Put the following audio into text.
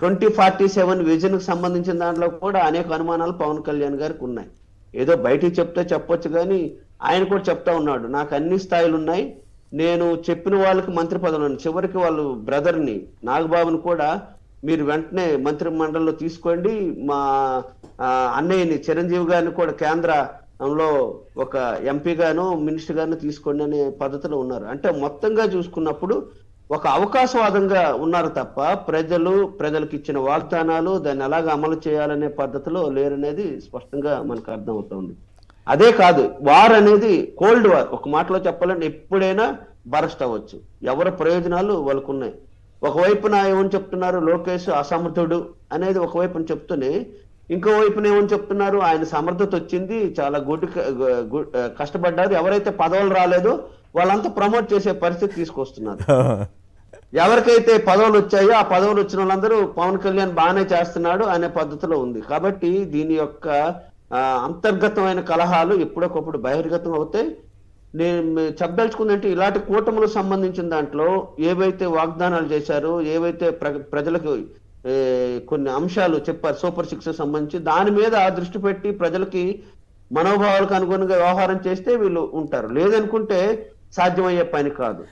2047 vision కు సంబంధించిన దాంట్లో కూడా అనేక అనుమానాలు పవన్ కళ్యాణ్ గారికి ఉన్నాయి. ఏదో బయటికి చెప్తే చెప్పొచ్చు కానీ ఆయన కూడా చెప్తా ఉన్నాడు, నాకు అన్ని స్థాయిలు ఉన్నాయి, నేను చెప్పిన వాళ్ళకి మంత్రి పదవులు, చివరికి వాళ్ళు బ్రదర్ని నాగబాబుని కూడా మీరు వెంటనే మంత్రి మండలిలో తీసుకోండి, మా అన్నయ్యని చిరంజీవి గారిని కూడా కేంద్రంలో ఒక ఎంపీ గాను మినిస్టర్ గాను తీసుకోండి అనే పద్ధతిలో ఉన్నారు. అంటే మొత్తంగా చూసుకున్నప్పుడు ఒక అవకాశవాదంగా ఉన్నారు తప్ప ప్రజలకు ఇచ్చిన వాగ్దానాలు దాన్ని ఎలాగ అమలు చేయాలనే పద్ధతిలో లేరనేది స్పష్టంగా మనకు అర్థమవుతుంది. అదే కాదు, వార్ అనేది కోల్డ్ వార్, ఒక మాటలో చెప్పాలంటే ఎప్పుడైనా బరస్ట్ అవ్వచ్చు, ఎవరి ప్రయోజనాలు వాళ్ళకు ఉన్నాయి. ఒకవైపున ఏమని చెప్తున్నారు, లోకేష్ అసమర్థుడు అనేది ఒకవైపున చెప్తూనే ఇంకో వైపున ఏమని చెప్తున్నారు, ఆయన సమర్థత వచ్చింది, చాలా కష్టపడ్డారు, ఎవరైతే పదవులు రాలేదో వాళ్ళంతా ప్రమోట్ చేసే పరిస్థితి తీసుకొస్తున్నారు. ఎవరికైతే పదవులు వచ్చాయో ఆ పదవులు వచ్చిన వాళ్ళందరూ పవన్ కళ్యాణ్ బాగానే చేస్తున్నాడు అనే పద్ధతిలో ఉంది. కాబట్టి దీని యొక్క అంతర్గతమైన కలహాలు ఎప్పుడొకప్పుడు బహిర్గతం అవుతాయి. నేను చెప్పదలుచుకుందంటే ఇలాంటి కూటములకు సంబంధించిన దాంట్లో ఏవైతే వాగ్దానాలు చేశారో, ఏవైతే ప్రజలకు కొన్ని అంశాలు చెప్పారు సూపర్ 6 సంబంధించి, దాని మీద దృష్టి పెట్టి ప్రజలకి మనోభావాలకు అనుగుణంగా వ్యవహారం చేస్తే వీళ్ళు ఉంటారు, లేదనుకుంటే సాధ్యమయ్యే పని కాదు.